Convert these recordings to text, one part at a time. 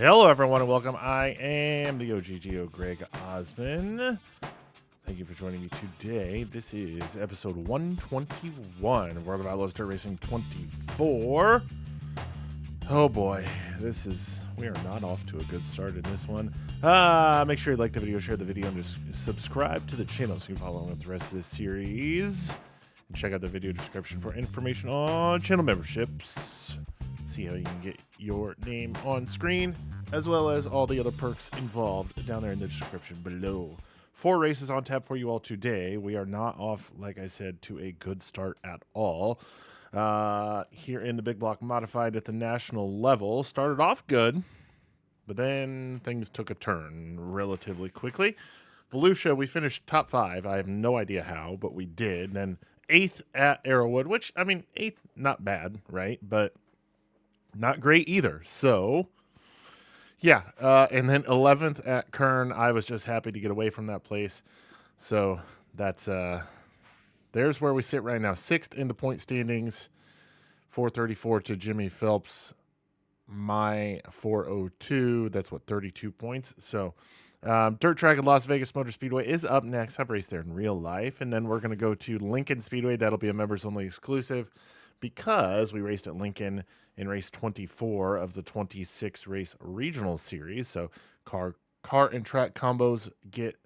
Hello, everyone, and welcome. I am the OGGO, Greg Osmond. Thank you for joining me today. This is episode 121 of World of Outlaws Dirt Racing 24. Oh boy, we are not off to a good start in this one. Make sure you like the video, share the video, and just subscribe to the channel so you can follow along with the rest of this series. And check out the video description for information on channel memberships. See how you can get your name on screen, as well as all the other perks involved down there in the description below. 4 races on tap for you all today. We are not off, like I said, to a good start at all. Here in the Big Block Modified at the national level. Started off good, but then things took a turn relatively quickly. Volusia, we finished top 5. I have no idea how, but we did. Then 8th at Arrowwood, which, I mean, 8th, not bad, right? But not great either. So, yeah. And then 11th at Kern. I was just happy to get away from that place. So that's there's where we sit right now. 6th in the point standings. 434 to Jimmy Phelps. My 402. That's what, 32 points. So dirt track at Las Vegas Motor Speedway is up next. I've raced there in real life. And then we're going to go to Lincoln Speedway. That'll be a members only exclusive because we raced at Lincoln in race 24 of the 26 race regional series. So car and track combos get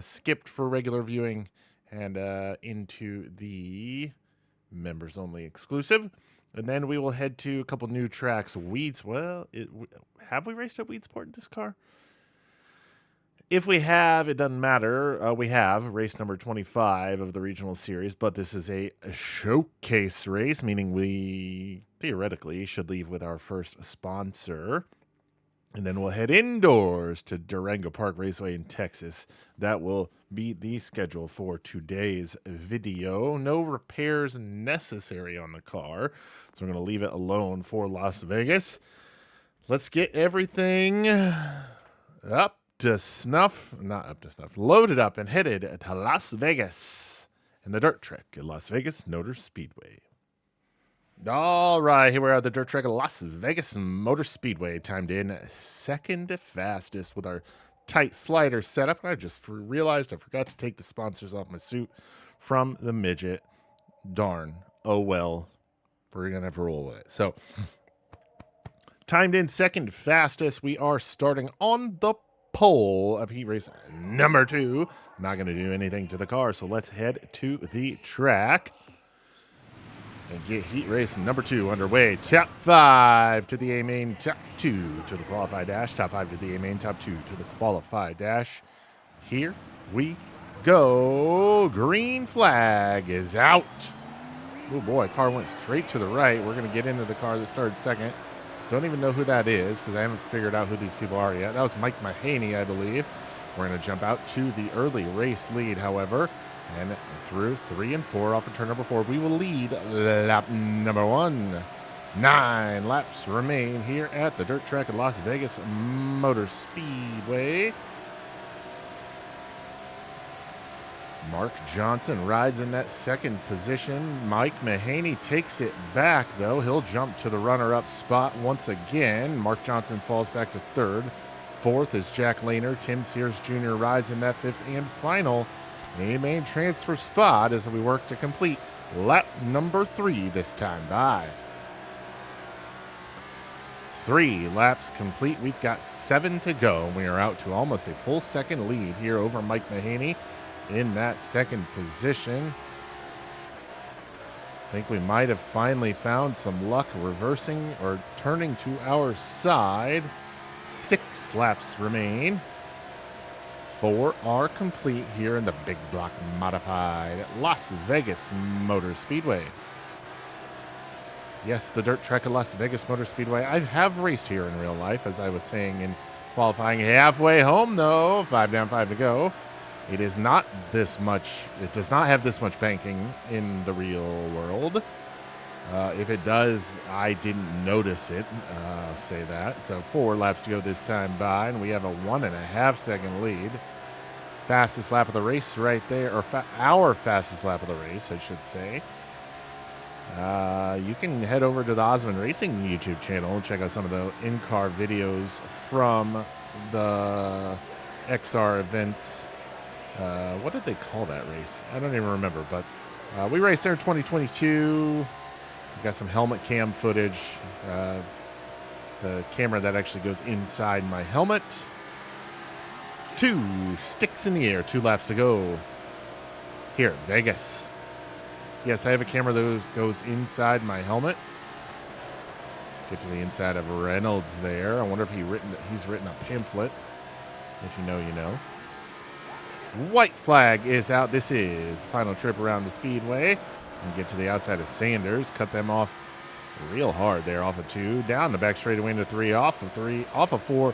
skipped for regular viewing and into the members only exclusive. And then we will head to a couple new tracks. Weeds. Well, have we raced at Weedsport in this car? If we have, it doesn't matter. We have race number 25 of the regional series, but this is a showcase race, meaning we theoretically should leave with our first sponsor. And then we'll head indoors to Durango Park Raceway in Texas. That will be the schedule for today's video. No repairs necessary on the car, so we're going to leave it alone for Las Vegas. Let's get everything up to snuff, not up to snuff, loaded up and headed to Las Vegas and the dirt track at Las Vegas Motor Speedway. All right, here we are at the dirt track at Las Vegas Motor Speedway, timed in second fastest with our tight slider setup. And I just realized I forgot to take the sponsors off my suit from the midget. Darn. Oh well, we're gonna have to roll with it. So, timed in second fastest. We are starting on the pole of heat race number 2. Not going to do anything to the car, so let's head to the track and get heat race number 2 underway. Top 5 to the A main, top 2 to the qualified dash, top 5 to the A main, top 2 to the qualified dash. Here we go. Green flag is out. Oh boy, car went straight to the right. We're going to get into the car that started second. Don't even know who that is because I haven't figured out who these people are yet. That was Mike Mahaney, I believe. We're going to jump out to the early race lead, however. And through 3 and 4 off of turn number 4, we will lead lap number 1. 9 laps remain here at the dirt track at Las Vegas Motor Speedway. Mark Johnson rides in that second position. Mike Mahaney takes it back, though. He'll jump to the runner-up spot once again. Mark Johnson falls back to 3rd. 4th is Jack Lehner. Tim Sears Jr. rides in that 5th and final A-main transfer spot as we work to complete lap number 3 this time by. 3 laps complete. We've got 7 to go. We are out to almost a full second lead here over Mike Mahaney in that second position. I think we might have finally found some luck reversing or turning to our side. 6 laps remain. 4 are complete here in the Big Block Modified at Las Vegas Motor Speedway. Yes, the dirt track at Las Vegas Motor Speedway. I have raced here in real life, as I was saying in qualifying. Halfway home, though. 5 down, 5 to go. It is not this much. It does not have this much banking in the real world. If it does, I didn't notice it. I'll say that. So 4 laps to go this time by, and we have a 1.5 second lead. Fastest lap of the race right there, or our fastest lap of the race, I should say. you can head over to the Osmond Racing YouTube channel and check out some of the in-car videos from the XR events. What did they call that race? I don't even remember, but we raced there in 2022. We got some helmet cam footage. The camera that actually goes inside my helmet. 2 sticks in the air, 2 laps to go. Here at Vegas. Yes, I have a camera that goes inside my helmet. Get to the inside of Reynolds there. I wonder if he's written a pamphlet. If you know, you know. White flag is out. This is final trip around the speedway. And get to the outside of Sanders. Cut them off real hard there off of 2. Down the back straightaway into 3. Off of 3. Off of 4.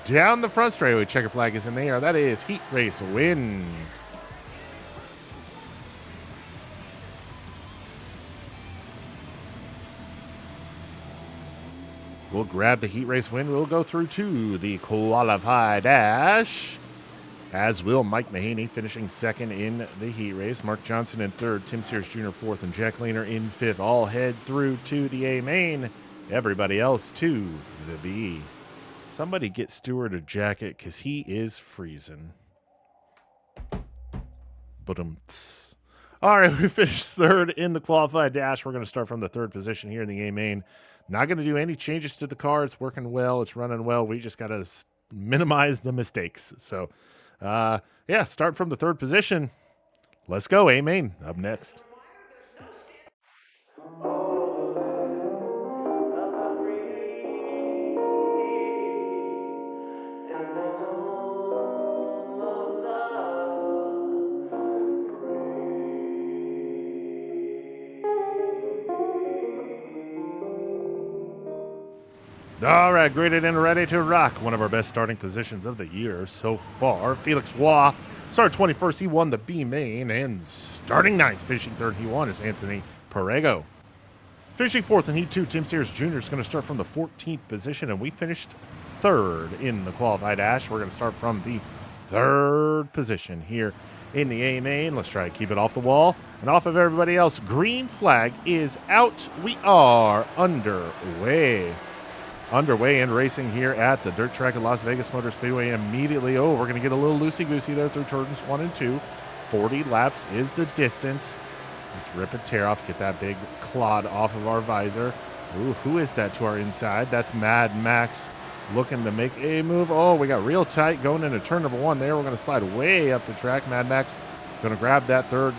Down the front straightaway. Checker flag is in the air. That is heat race win. We'll grab the heat race win. We'll go through to the qualify dash. As will Mike Mahaney, finishing second in the heat race. Mark Johnson in third. Tim Sears Jr. fourth. And Jack Lehner in fifth. All head through to the A main. Everybody else to the B. Somebody get Stewart a jacket because he is freezing. Ba-dum-ts. All right, we finished third in the qualified dash. We're going to start from the third position here in the A main. Not going to do any changes to the car. It's working well. It's running well. We just got to minimize the mistakes. So, yeah, start from the third position. Let's go. A main up next. All right, graded and ready to rock. One of our best starting positions of the year so far. Felix Waugh started 21st. He won the B main. And starting 9th, finishing 3rd, he won, is Anthony Perego. Finishing 4th in Heat 2, Tim Sears Jr. is going to start from the 14th position. And we finished 3rd in the qualified dash. We're going to start from the 3rd position here in the A main. Let's try to keep it off the wall and off of everybody else. Green flag is out. We are underway and racing here at the dirt track at Las Vegas Motor Speedway immediately. Oh, we're going to get a little loosey-goosey there through turns 1 and 2. 40 laps is the distance. Let's rip a tear off, get that big clod off of our visor. Ooh, who is that to our inside? That's Mad Max looking to make a move. Oh, we got real tight going into turn number 1 there. We're going to slide way up the track. Mad Max going to grab that 3rd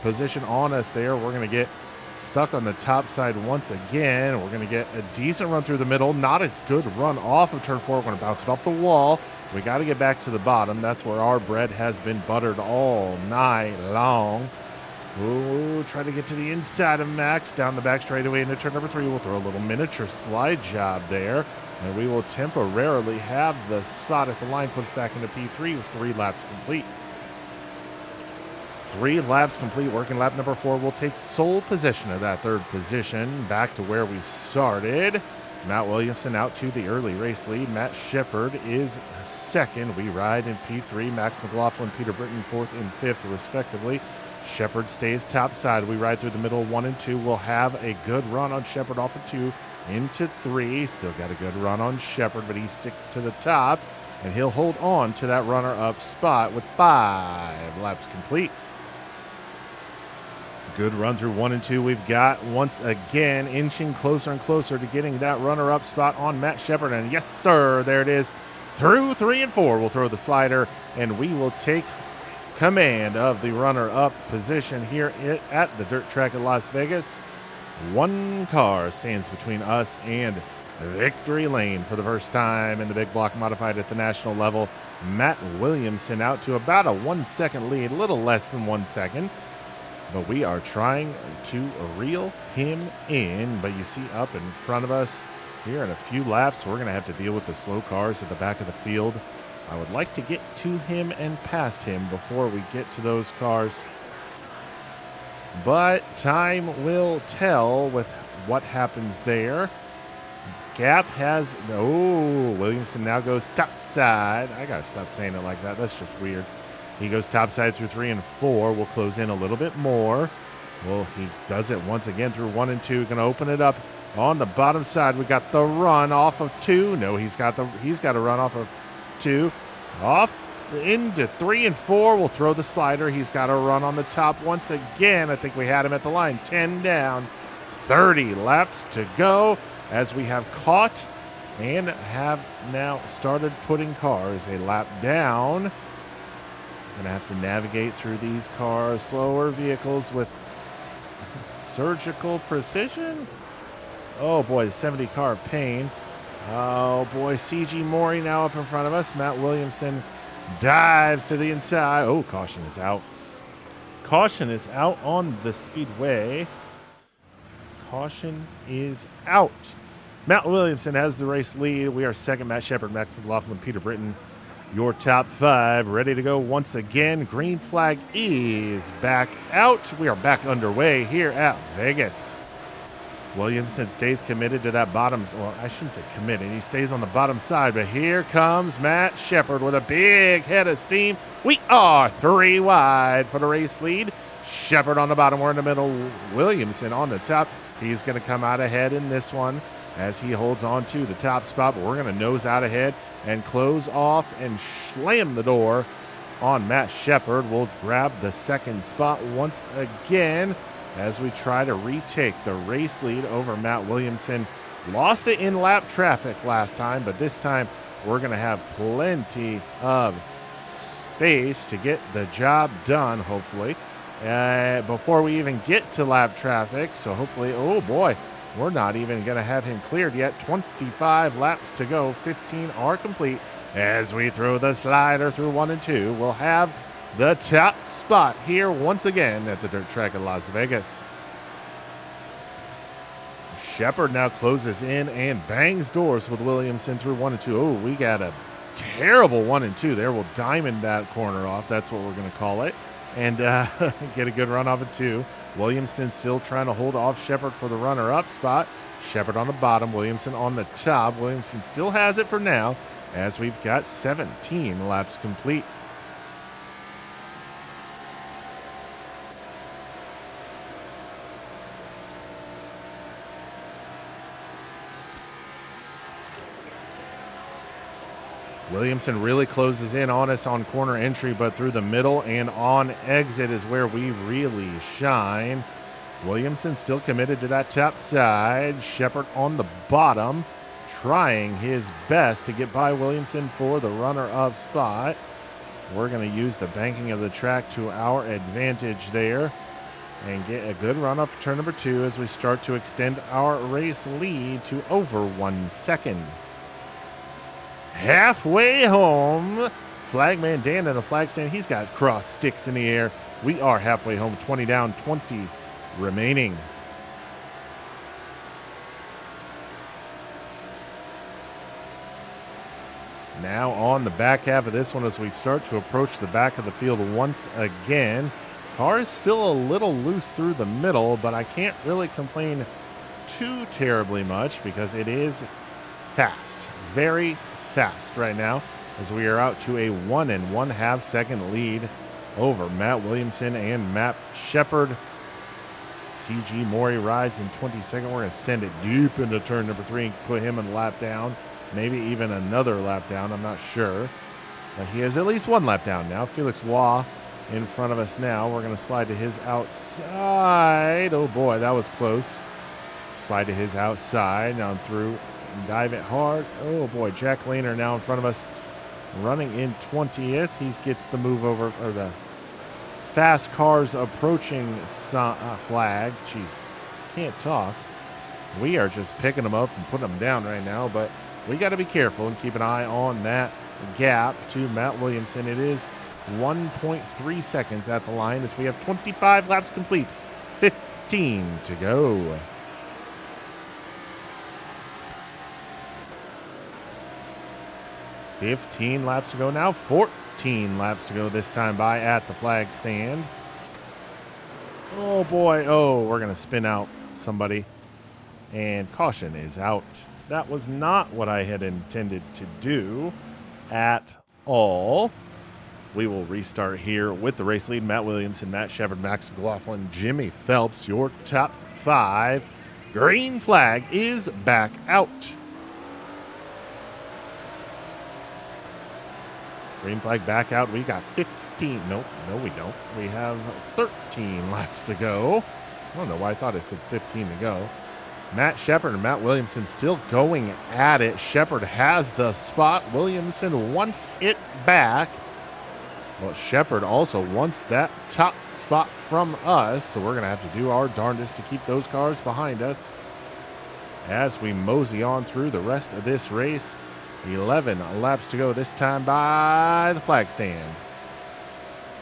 position on us there. We're going to get stuck on the top side once again. We're going to get a decent run through the middle. Not a good run off of turn 4. We're going to bounce it off the wall. We got to get back to the bottom. That's where our bread has been buttered all night long. Ooh, try to get to the inside of Max. Down the back straightaway into turn number 3. We'll throw a little miniature slide job there. And we will temporarily have the spot at the line. Put us back into P3 with 3 laps complete. 3 laps complete. Working lap number 4 will take sole possession of that 3rd position. Back to where we started. Matt Williamson out to the early race lead. Matt Shepard is 2nd. We ride in P3. Max McLaughlin, Peter Britton 4th and 5th respectively. Shepard stays top side. We ride through the middle 1 and 2. We'll have a good run on Shepard off of 2 into 3. Still got a good run on Shepard, but he sticks to the top. And he'll hold on to that runner-up spot with 5 laps complete. Good run through 1 and 2. We've got, once again, inching closer and closer to getting that runner-up spot on Matt Shepard. And yes, sir, there it is. Through 3 and 4, we'll throw the slider, and we will take command of the runner-up position here at the dirt track at Las Vegas. 1 car stands between us and victory lane for the first time in the big block modified at the national level. Matt Williamson out to about a 1 second lead, a little less than 1 second. But we are trying to reel him in. But you see up in front of us here in a few laps, we're going to have to deal with the slow cars at the back of the field. I would like to get to him and past him before we get to those cars. But time will tell with what happens there. Gap has, oh, Williamson now goes topside. I got to stop saying it like that. That's just weird. He goes topside through 3 and 4. We'll close in a little bit more. Well, he does it once again through 1 and 2. Going to open it up on the bottom side. We got the run off of 2. No, he's got a run off of 2. Off into 3 and 4. We'll throw the slider. He's got a run on the top once again. I think we had him at the line. 10 down. 30 laps to go as we have caught and have now started putting cars a lap down. Gonna have to navigate through these cars, slower vehicles with surgical precision. Oh boy, the 70 car pain. Oh boy, CG Mori now up in front of us. Matt Williamson dives to the inside. Oh, caution is out. Caution is out on the speedway. Caution is out. Matt Williamson has the race lead. We are second. Matt Shepard, Max McLaughlin, Peter Britton. Your top 5 ready to go once again. Green flag is back out. We are back underway here at Vegas. Williamson stays committed to that bottom. Well, I shouldn't say committed. He stays on the bottom side, but here comes Matt Shepard with a big head of steam. We are 3 wide for the race lead. Shepard on the bottom. We're in the middle. Williamson on the top. He's going to come out ahead in this one as he holds on to the top spot, but we're going to nose out ahead and close off and slam the door on Matt Shepard. We'll grab the second spot once again as we try to retake the race lead over Matt Williamson. Lost it in lap traffic last time, but this time we're going to have plenty of space to get the job done, hopefully, before we even get to lap traffic. So hopefully, oh boy, we're not even going to have him cleared yet. 25 laps to go. 15 are complete. As we throw the slider through 1 and 2, we'll have the top spot here once again at the dirt track of Las Vegas. Shepard now closes in and bangs doors with Williamson through 1 and 2. Oh, we got a terrible 1 and 2 there. We'll diamond that corner off. That's what we're going to call it. And get a good run off of 2. Williamson still trying to hold off Shepard for the runner-up spot. Shepard on the bottom, Williamson on the top. Williamson still has it for now as we've got 17 laps complete. Williamson really closes in on us on corner entry, but through the middle and on exit is where we really shine. Williamson still committed to that top side. Shepard on the bottom, trying his best to get by Williamson for the runner-up spot. We're going to use the banking of the track to our advantage there and get a good run off turn number 2 as we start to extend our race lead to over 1 second. Halfway home, Flagman Dan in the flag stand. He's got cross sticks in the air. We are halfway home, 20 down, 20 remaining. Now on the back half of this one as we start to approach the back of the field once again. Car is still a little loose through the middle, but I can't really complain too terribly much because it is fast, very fast right now as we are out to a 1 1/2 second lead over Matt Williamson and Matt Shepard. CG Mori rides in 22nd. We're going to send it deep into turn number 3 and put him in a lap down, maybe even another lap down. I'm not sure, but he has at least 1 lap down now. Felix Waugh in front of us now. We're going to slide to his outside. Oh boy, that was close. Slide to his outside now through. Dive it hard. Oh boy, Jack Lehner now in front of us, running in 20th. He gets the move over, or the fast cars approaching flag. Jeez, can't talk. We are just picking them up and putting them down right now, but we got to be careful and keep an eye on that gap to Matt Williamson. It is 1.3 seconds at the line as we have 25 laps complete, 15 to go. 15 laps to go now, 14 laps to go this time by at the flag stand. Oh boy, oh, we're going to spin out somebody, and caution is out. That was not what I had intended to do at all. We will restart here with the race lead. Matt Williamson, Matt Shepard, Max McLaughlin, Jimmy Phelps, your top 5. Green flag is back out. Green flag back out. We got 15. Nope, no, we don't. We have 13 laps to go. I don't know why I thought I said 15 to go. Matt Shepard and Matt Williamson still going at it. Shepard has the spot. Williamson wants it back. Well, Shepard also wants that top spot from us, so we're going to have to do our darndest to keep those cars behind us as we mosey on through the rest of this race. 11 laps to go, this time by the flag stand.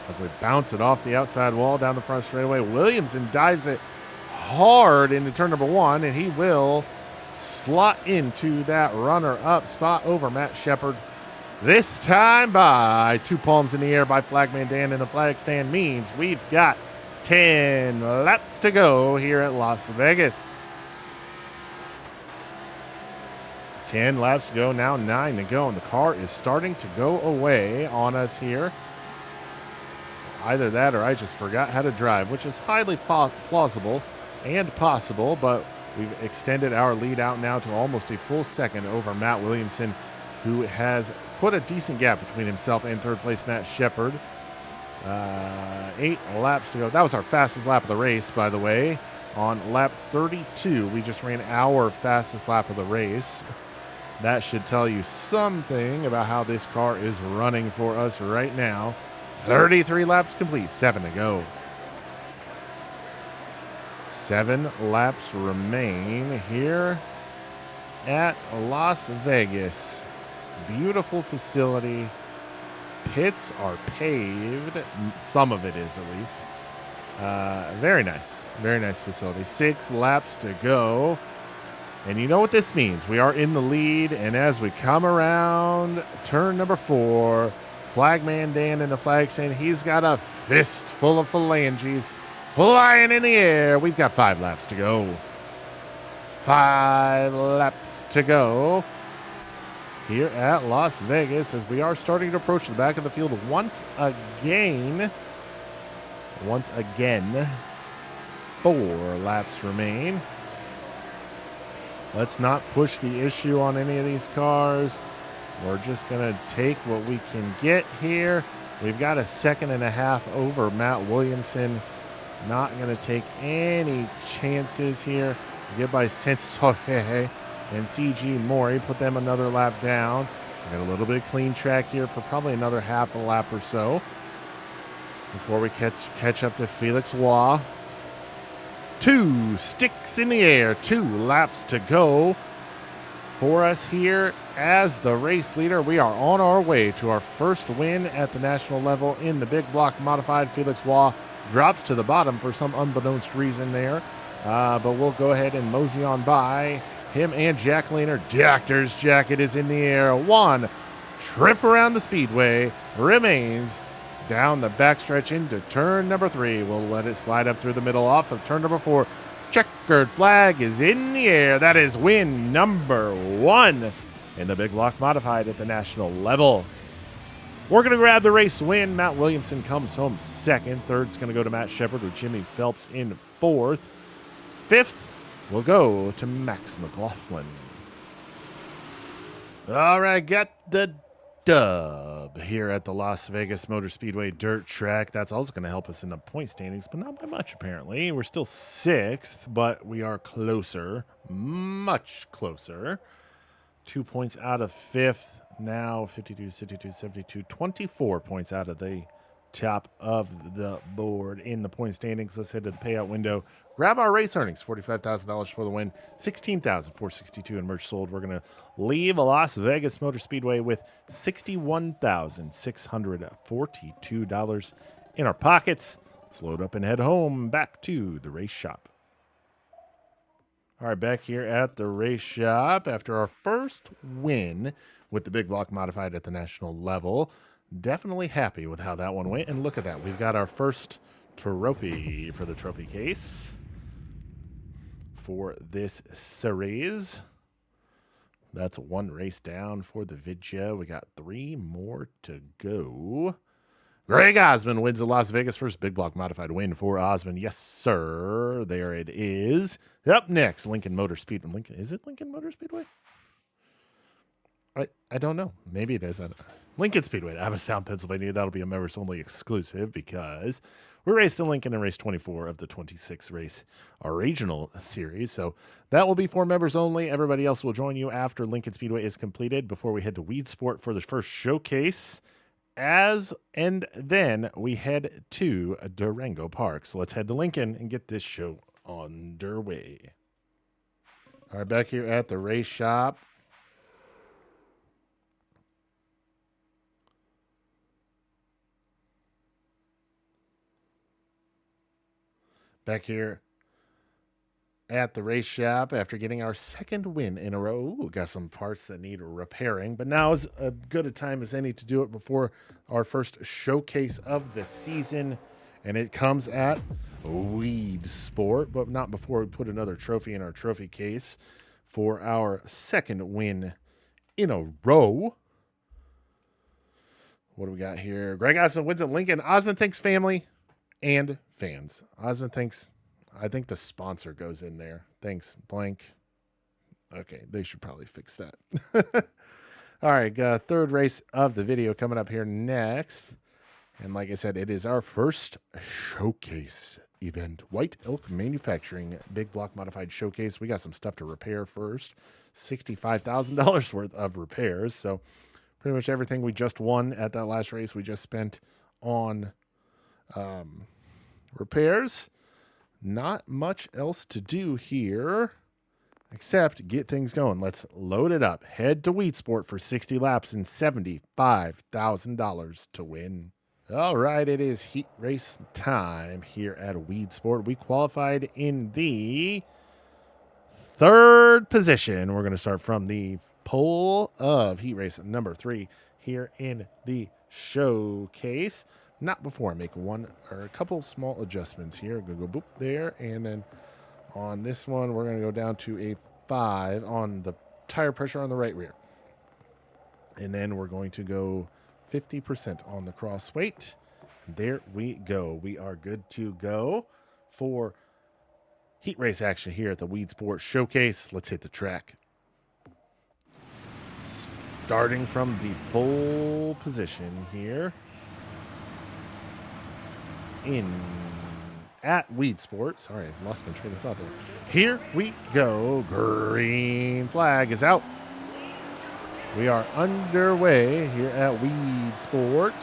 As we bounce it off the outside wall down the front straightaway, Williamson dives it hard into turn number 1, and he will slot into that runner-up spot over Matt Shepard. This time by 2 palms in the air by Flagman Dan, and the flag stand means we've got 10 laps to go here at Las Vegas. 10 laps to go, now 9 to go, and the car is starting to go away on us here. Either that or I just forgot how to drive, which is highly plausible and possible, but we've extended our lead out now to almost a full second over Matt Williamson, who has put a decent gap between himself and third place Matt Shepard. 8 laps to go. That was our fastest lap of the race, by the way. On lap 32, we just ran our fastest lap of the race. That should tell you something about how this car is running for us right now. 33 laps complete, 7 to go. 7 laps remain here at Las Vegas. Beautiful facility. Pits are paved. Some of it is, at least. Very nice. Very nice facility. 6 laps to go. And you know what this means. We are in the lead, and as we come around turn number 4, Flagman Dan in the flag stand, he's got a fist full of phalanges flying in the air. We've got 5 laps to go. 5 laps to go here at Las Vegas as we are starting to approach the back of the field once again. 4 laps remain. Let's not push the issue on any of these cars. We're just going to take what we can get here. We've got a 1.5 seconds over Matt Williamson. Not going to take any chances here. Get by Sensor and CG Mori. Put them another lap down. We got a little bit of clean track here for probably another half a lap or so before we catch up to Felix Waugh. 2 sticks in the air. 2 laps to go for us here as the race leader. We are on our way to our first win at the national level in the big block modified. Felix Waugh drops to the bottom for some unbeknownst reason there, but we'll go ahead and mosey on by him and Jack Lehner. Doctor's jacket is in the air. 1 trip around the speedway remains down the backstretch into turn number 3. We'll let it slide up through the middle off of turn number 4. Checkered flag is in the air. That is win number 1 in the big block modified at the national level. We're going to grab the race win. Matt Williamson comes home second. Third's going to go to Matt Shepard with Jimmy Phelps in 4th. 5th will go to Max McLaughlin. All right, got the dub here at the Las Vegas Motor Speedway dirt track. That's also going to help us in the point standings, but not by much apparently. We're still 6th, but we are closer, much closer. 2 points out of 5th. Now 52, 62, 72, 24 points out of the top of the board in the point standings. Let's head to the payout window. Grab our race earnings, $45,000 for the win, $16,462 in merch sold. We're going to leave Las Vegas Motor Speedway with $61,642 in our pockets. Let's load up and head home back to the race shop. All right, back here at the race shop after our first win with the big block modified at the national level. Definitely happy with how that one went. And look at that. We've got our first trophy for the trophy case for this series. That's 1 race down for the Vidya. We got 3 more to go. Greg Osmond wins the Las Vegas first big block modified win for Osmond. Yes, sir. There it is. Up next, Lincoln Motor Speedway. Is it Lincoln Motor Speedway? I don't know. Maybe it is. Lincoln Speedway, Abbottstown, Pennsylvania. That'll be a members only exclusive because we raced in Lincoln in race 24 of the 26 race regional series. So that will be for members only. Everybody else will join you after Lincoln Speedway is completed before we head to Weed Sport for the first showcase. And then we head to Durango Park. So let's head to Lincoln and get this show underway. All right, back here at the race shop. Back here at the race shop after getting our second win in a row. Ooh, got some parts that need repairing, but now is as good a time as any to do it before our first showcase of the season. And it comes at Weed Sport, but not before we put another trophy in our trophy case for our second win in a row. What do we got here? Greg Osmond wins at Lincoln. Osmond thanks family and fans. Osmond thanks, I think the sponsor goes in there. Thanks, blank. Okay, they should probably fix that. All right, third race of the video coming up here next. And like I said, it is our first showcase event. White Elk Manufacturing Big Block Modified Showcase. We got some stuff to repair first. $65,000 worth of repairs. So pretty much everything we just won at that last race we just spent on repairs. Not much else to do here except get things going. Let's load it up. Head to Weed Sport for 60 laps and $75,000 to win. All right, it is heat race time here at Weed Sport. We qualified in the third position. We're going to start from the pole of heat race number 3 here in the showcase. Not before I make one or a couple small adjustments here. Go boop there. And then on this one, we're going to go down to a 5 on the tire pressure on the right rear. And then we're going to go 50% on the cross weight. There we go. We are good to go for heat race action here at the Weed Sport Showcase. Let's hit the track. Starting from the pole position here at Weed Sport. Sorry, I lost my train of thought there. Here we go. Green flag is out. We are underway here at Weed Sport.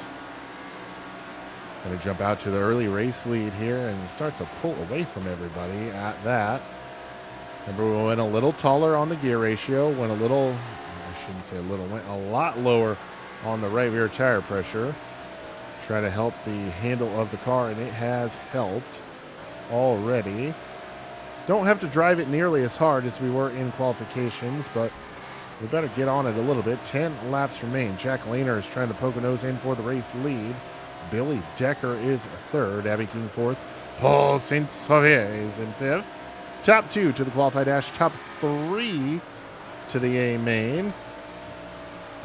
Going to jump out to the early race lead here and start to pull away from everybody at that. Remember, we went a little taller on the gear ratio, went a little, I shouldn't say a little, went a lot lower on the right rear tire pressure. Try to help the handle of the car, and it has helped already. Don't have to drive it nearly as hard as we were in qualifications, but we better get on it a little bit. 10 laps remain. Jack Lehner is trying to poke a nose in for the race lead. Billy Decker is third. Abby King fourth. Paul Saint-Sauveur is in fifth. Top 2 to the qualified dash. Top 3 to the A main.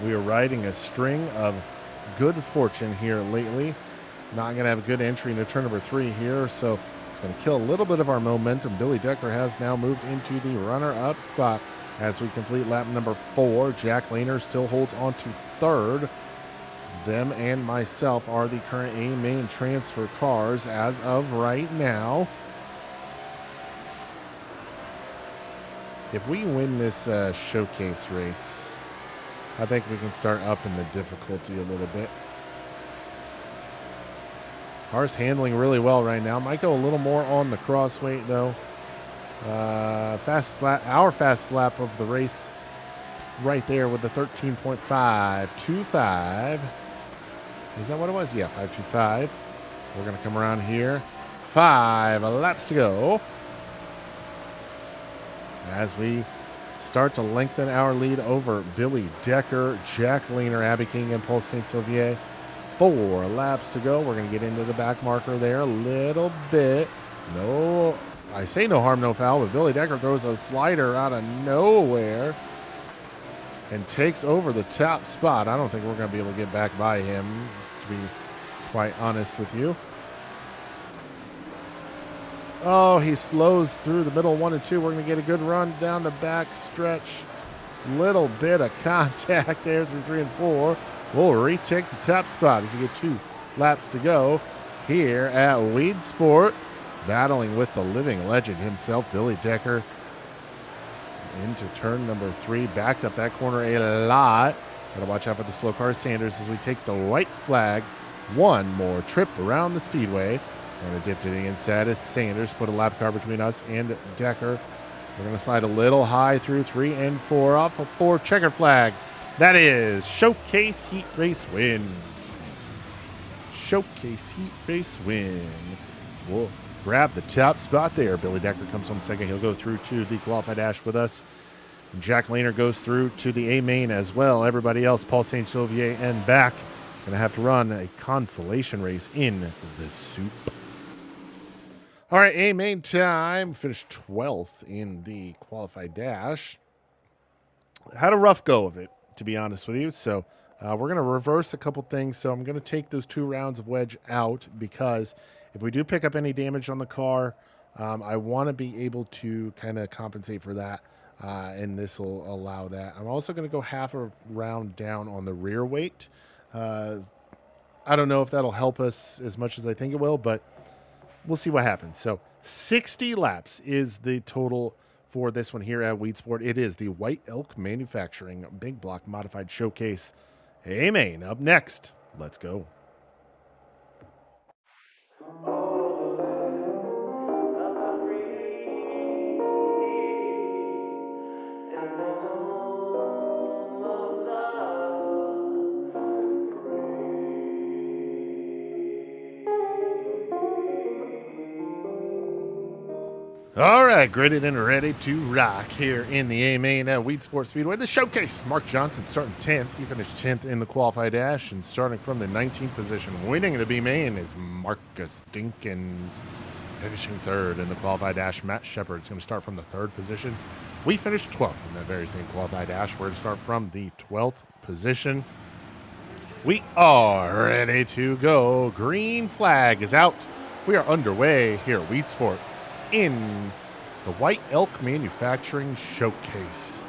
We are riding a string of good fortune here lately. Not going to have a good entry into turn number 3 here, so it's going to kill a little bit of our momentum. Billy Decker has now moved into the runner-up spot as we complete lap number 4. Jack Lehner still holds on to third. Them and myself are the current A main transfer cars as of right now. If we win this showcase race, I think we can start upping the difficulty a little bit. Car's handling really well right now. Might go a little more on the cross weight though. Our fastest lap of the race right there with the 13.525. Is that what it was? Yeah, 525. We're going to come around here. 5 laps to go as we start to lengthen our lead over Billy Decker, Jack Lehner, Abby King, and Paul Saint-Sauveur. 4 laps to go. We're going to get into the back marker there a little bit. No, I say no harm, no foul, but Billy Decker throws a slider out of nowhere and takes over the top spot. I don't think we're going to be able to get back by him, to be quite honest with you. Oh, he slows through the middle 1 and 2. We're going to get a good run down the back stretch. Little bit of contact there through 3 and 4. We'll retake the top spot as we get 2 laps to go here at Weed Sport. Battling with the living legend himself, Billy Decker. Into turn number 3. Backed up that corner a lot. Got to watch out for the slow car Sanders as we take the white flag. One more trip around the speedway. We're going to dip to the inside as Sanders put a lap car between us and Decker. We're going to slide a little high through 3 and 4 off a 4 checker flag. That is Showcase Heat Race win. Showcase Heat Race win. We'll grab the top spot there. Billy Decker comes home second. He'll go through to the qualified dash with us. Jack Lehner goes through to the A main as well. Everybody else, Paul St. Sylvier and back, going to have to run a consolation race in the soup. All right, A main time. Finished 12th in the qualified dash. Had a rough go of it, to be honest with you. So we're going to reverse a couple things. So I'm going to take those 2 rounds of wedge out because if we do pick up any damage on the car, I want to be able to kind of compensate for that. And this will allow that. I'm also going to go half a round down on the rear weight. I don't know if that'll help us as much as I think it will, but we'll see what happens. So 60 laps is the total for this one here at Weed Sport. It is the White Elk Manufacturing Big Block Modified Showcase A-Main. Up next, let's go. All right, gridded and ready to rock here in the A-Main at Weed Sports Speedway. The showcase, Mark Johnson starting 10th. He finished 10th in the qualified dash, and starting from the 19th position, winning the B-Main is Marcus Dinkins, finishing 3rd in the qualified dash. Matt Shepard's going to start from the 3rd position. We finished 12th in that very same qualified dash. We're going to start from the 12th position. We are ready to go. Green flag is out. We are underway here at Weed Sport in the White Elk Manufacturing Showcase.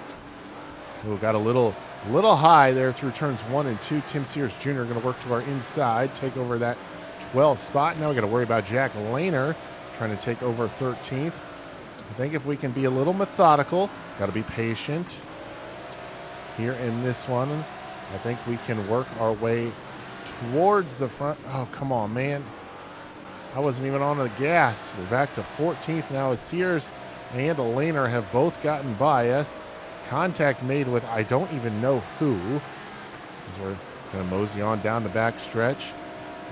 We got a little high there through turns 1 and 2. Tim Sears Jr. going to work to our inside, take over that 12th spot. Now we got to worry about Jack Lehner trying to take over 13th. I think if we can be a little methodical, got to be patient here in this one. I think we can work our way towards the front. Oh, come on, man. I wasn't even on the gas. We're back to 14th now as Sears and Lehner have both gotten by us. Contact made with I don't even know who. As we're going to mosey on down the back stretch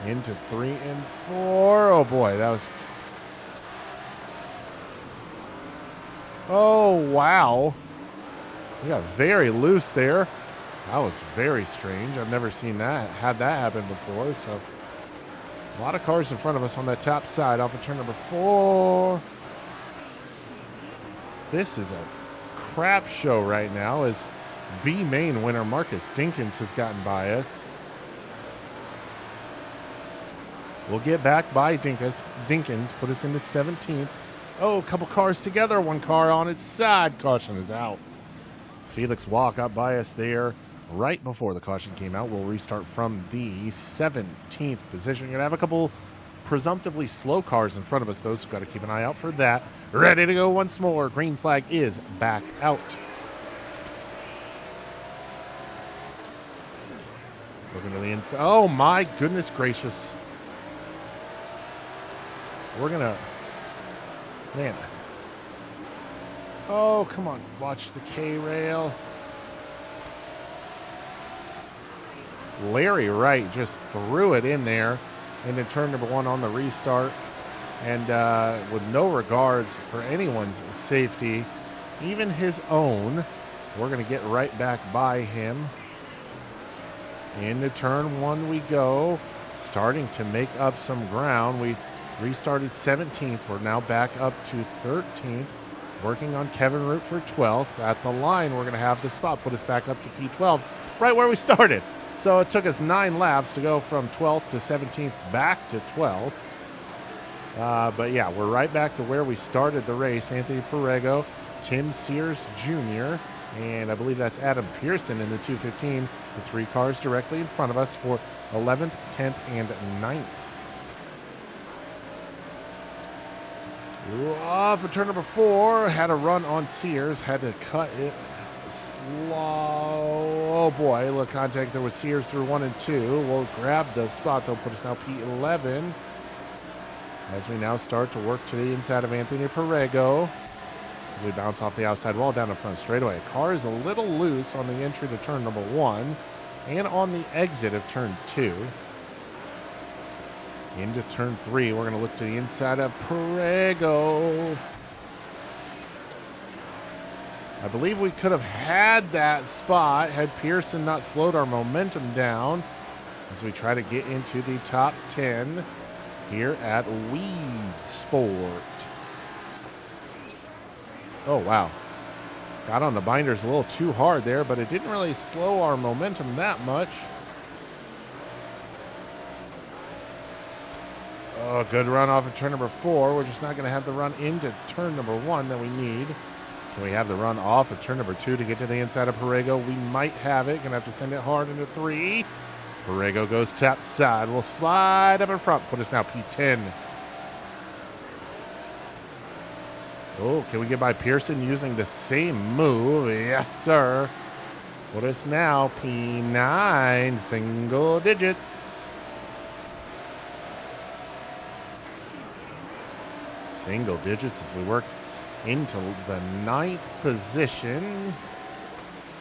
into 3 and 4. Oh, boy, that was... Oh, wow. We got very loose there. That was very strange. I've never seen that, had that happen before, so... A lot of cars in front of us on that top side off of turn number 4. This is a crap show right now as B-Main winner Marcus Dinkins has gotten by us. We'll get back by Dinkins, put us into 17th. Oh, a couple cars together, 1 car on its side. Caution is out. Felix Walk up by us there. Right before the caution came out, we'll restart from the 17th position. You're going to have a couple presumptively slow cars in front of us, though, so got to keep an eye out for that. Ready to go once more. Green flag is back out. Looking to the inside. Oh, my goodness gracious. We're going to... Man. Oh, come on. Watch the K-rail. Larry Wright just threw it in there into turn number 1 on the restart. And with no regards for anyone's safety, even his own, we're going to get right back by him. Into turn 1 we go, starting to make up some ground. We restarted 17th. We're now back up to 13th, working on Kevin Root for 12th. At the line, we're going to have the spot put us back up to P12, right where we started. So it took us 9 laps to go from 12th to 17th back to 12th. But yeah, we're right back to where we started the race. Anthony Perrego, Tim Sears Jr., and I believe that's Adam Pearson in the 215. The 3 cars directly in front of us for 11th, 10th, and 9th. Off of turn number 4, had a run on Sears, had to cut it slow. Oh boy, look, contact there with Sears through 1 and 2. We'll grab the spot, they'll put us now P11. As we now start to work to the inside of Anthony Perrego. As we bounce off the outside wall down the front straightaway. Car is a little loose on the entry to turn number 1 and on the exit of turn 2. Into turn 3, we're going to look to the inside of Perrego. I believe we could have had that spot had Pearson not slowed our momentum down as we try to get into the top 10 here at Weed Sport. Oh, wow. Got on the binders a little too hard there, but it didn't really slow our momentum that much. Oh, good run off of turn number 4. We're just not going to have the run into turn number 1 that we need. Can we have the run off of turn number 2 to get to the inside of Perrego? We might have it. Going to have to send it hard into 3. Perrego goes top side. We'll slide up in front. Put us now P10. Oh, can we get by Pearson using the same move? Yes, sir. Put us now P9, single digits. Single digits as we work into the 9th position.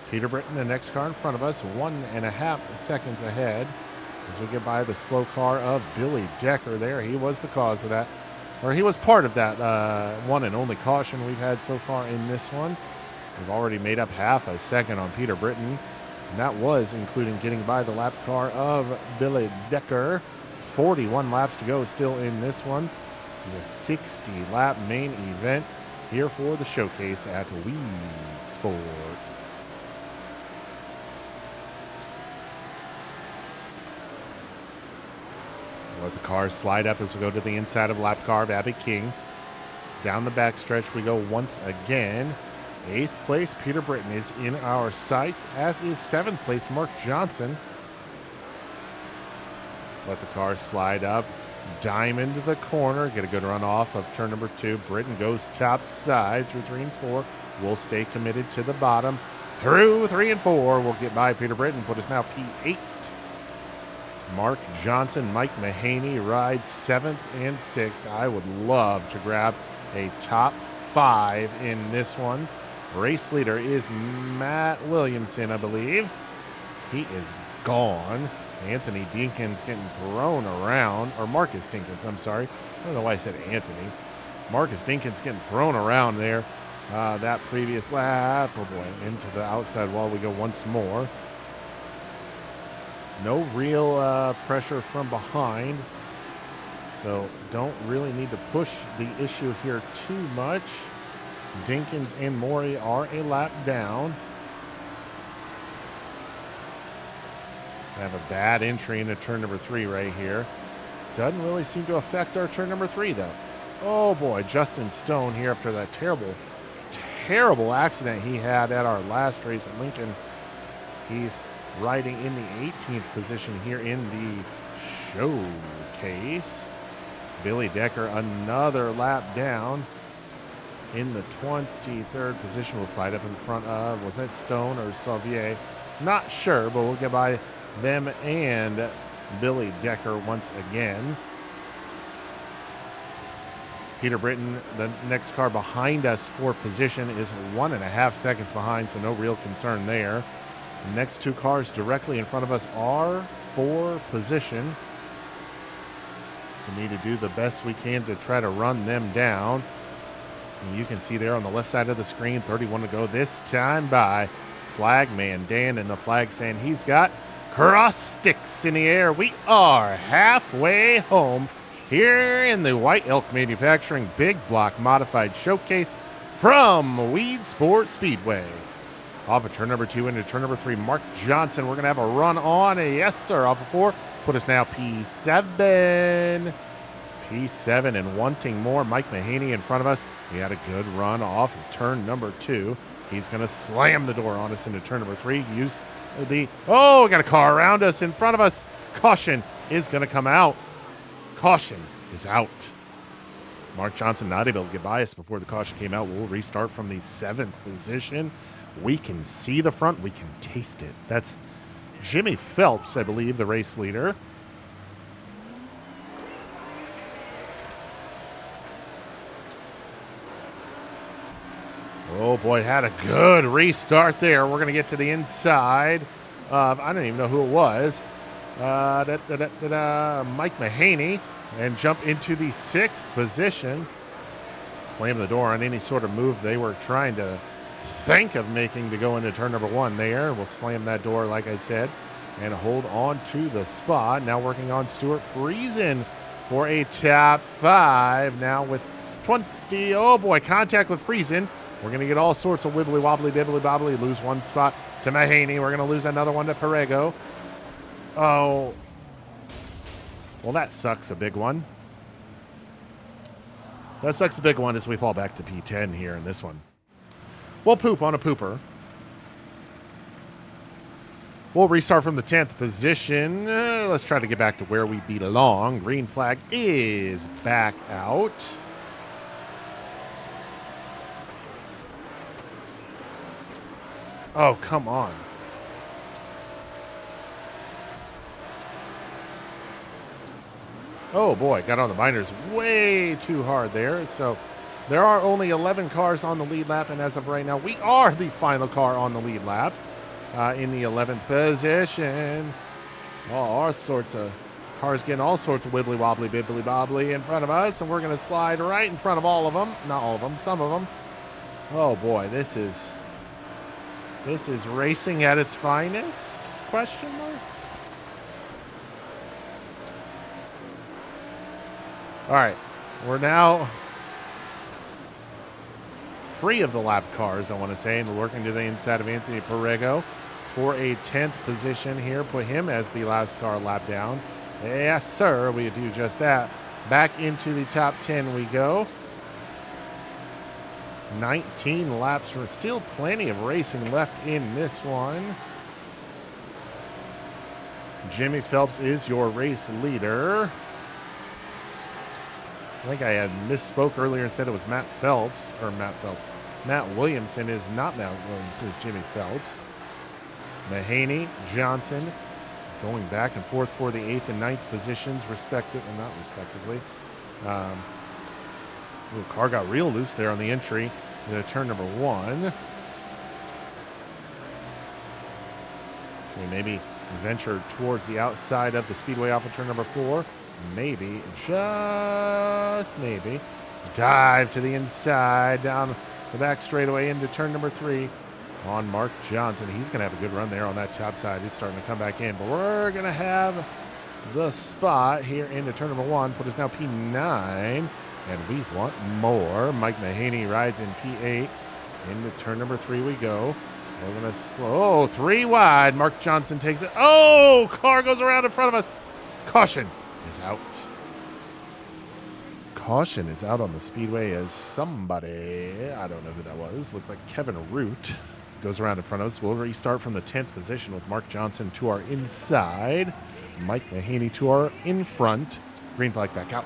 Peter Britton, the next car in front of us, 1.5 seconds ahead as we get by the slow car of Billy Decker there. He was the cause of that, or he was part of that one and only caution we've had so far in this one. We've already made up half a second on Peter Britton, and that was including getting by the lap car of Billy Decker. 41 laps to go still in this one. This is a 60-lap main event here for the showcase at Weed Sport. Let the cars slide up as we go to the inside of lap car of Abby King. Down the backstretch we go once again. 8th place, Peter Britton is in our sights, as is 7th place, Mark Johnson. Let the cars slide up. Diamond to the corner. Get a good run off of turn number 2. Britton goes top side through 3 and 4. We'll stay committed to the bottom. Through 3 and 4. We'll get by Peter Britton. Put us now P8. Mark Johnson, Mike Mahaney ride 7th and 6th. I would love to grab a top 5 in this one. Race leader is Matt Williamson, I believe. He is gone. Anthony Dinkins getting thrown around, or Marcus Dinkins, I'm sorry. I don't know why I said Anthony. Marcus Dinkins getting thrown around there. That previous lap, oh boy, into the outside wall we go once more. No real pressure from behind, so don't really need to push the issue here too much. Dinkins and Maury are a lap down. I have a bad entry into turn number 3 right here. Doesn't really seem to affect our turn number 3 though. Oh boy, Justin Stone here after that terrible accident he had at our last race at Lincoln. He's riding in the 18th position here in the showcase. Billy Decker another lap down in the 23rd position. We'll slide up in front of, was that Stone or Sauvier? Not sure, but we'll get by them and Billy Decker once again. Peter Britton, the next car behind us for position, is 1.5 seconds behind, so no real concern there. The next 2 cars directly in front of us are for position. So need to do the best we can to try to run them down. And you can see there on the left side of the screen, 31 to go this time by Flagman Dan in the flag saying he's got cross sticks in the air. We are halfway home here in the White Elk Manufacturing Big Block Modified Showcase from Weed Sport Speedway. Off of turn number 2 into turn number 3, Mark Johnson. We're going to have a run on. Yes, sir. Off of 4. Put us now P7. P7 and wanting more. Mike Mahaney in front of us. We had a good run off of turn number 2. He's going to slam the door on us into turn number 3. Use the... Oh, we got a car around us in front of us. Caution is going to come out. Caution is out. Mark Johnson not able to get by us before the caution came out. We'll restart from the 7th position. We can see the front. We can taste it. That's Jimmy Phelps, I believe, the race leader. Oh, boy, had a good restart there. We're going to get to the inside of, I don't even know who it was, Mike Mahaney, and jump into the 6th position. Slam the door on any sort of move they were trying to think of making to go into turn number 1 there. We'll slam that door, like I said, and hold on to the spot. Now working on Stuart Friesen for a top 5. Now with 20, oh boy, contact with Friesen. We're going to get all sorts of wibbly wobbly, bibbly bobbly. Lose one spot to Mahaney. We're going to lose another one to Perego. Oh, well, that sucks a big one. That sucks a big one as we fall back to P10 here in this one. We'll poop on a pooper. We'll restart from the 10th position. Let's try to get back to where we belong. Green flag is back out. Oh, come on. Oh, boy, got on the binders way too hard there. So there are only 11 cars on the lead lap, and as of right now, we are the final car on the lead lap in the 11th position. All sorts of cars getting all sorts of wibbly wobbly, bibbly bobbly in front of us, and we're going to slide right in front of all of them. Not all of them, some of them. Oh, boy, this is racing at its finest? Question mark? All right, we're now free of the lap cars, I want to say, and working to the inside of Anthony Perego for a 10th position here. Put him as the last car lap down. Yes, sir, we do just that. Back into the top 10 we go. 19 laps. Still plenty of racing left in this one. Jimmy Phelps is your race leader. I think I had misspoke earlier and said it was Matt Williamson is not Matt Williamson, it's Jimmy Phelps. Mahaney, Johnson, going back and forth for the 8th and 9th positions, not respectively. The car got real loose there on the entry to turn number 1. Can we maybe venture towards the outside of the speedway off of turn number 4? Maybe, just maybe. Dive to the inside, down the back straightaway into turn number 3 on Mark Johnson. He's going to have a good run there on that top side. It's starting to come back in, but we're going to have the spot here into turn number 1. Put us now P9, and we want more. Mike Mahaney rides in P8. Into turn number 3 we go. We're going to slow. 3 wide. Mark Johnson takes it. Oh, car goes around in front of us. Caution is out. Caution is out on the speedway as somebody, I don't know who that was, looked like Kevin Root, goes around in front of us. We'll restart from the 10th position with Mark Johnson to our inside, Mike Mahaney to our in front. Green flag back out.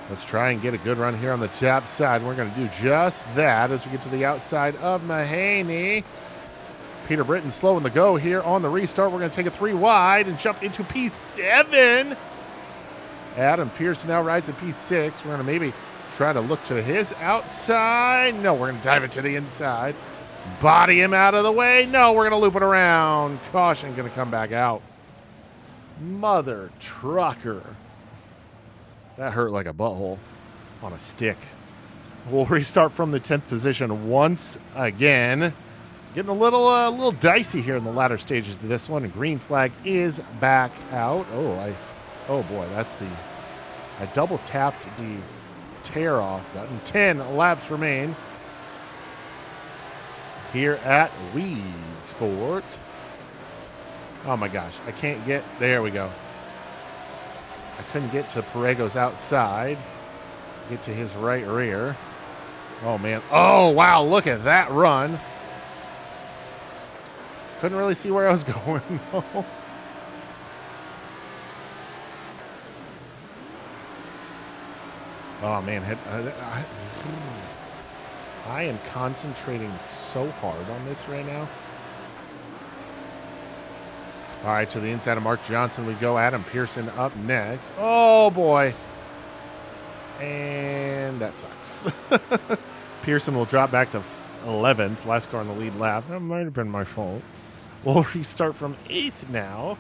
Let's try and get a good run here on the top side. We're going to do just that as we get to the outside of Mahaney. Peter Britton slowing the go here on the restart. We're going to take a 3 wide and jump into P7. Adam Pearson now rides at P6. We're going to maybe try to look to his outside. No, we're going to dive it to the inside. Body him out of the way. No, we're going to loop it around. Caution going to come back out. Mother trucker. That hurt like a butthole on a stick. We'll restart from the 10th position once again. Getting a little dicey here in the latter stages of this one. And green flag is back out. Oh boy, I double tapped the tear off button. 10 laps remain here at Weed Sport. Oh my gosh, I can't get, there we go. I couldn't get to Parego's outside. Get to his right rear. Oh man, oh wow, look at that run. Couldn't really see where I was going. Oh man, I am concentrating so hard on this right now. All right, to the inside of Mark Johnson we go. Adam Pearson up next. Oh boy. And that sucks. Pearson will drop back to 11th. Last car on the lead lap. That might have been my fault. We'll restart from 8th now.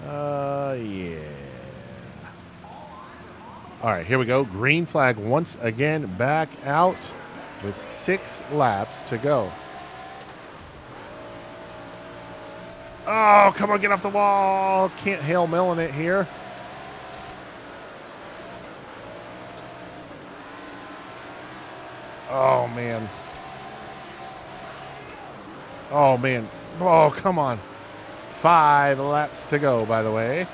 Yeah. All right, here we go. Green flag once again back out with 6 laps to go. Oh, come on, get off the wall. Can't Hail Melon it here. Oh, man. Oh, man. Oh, come on. 5 laps to go, by the way.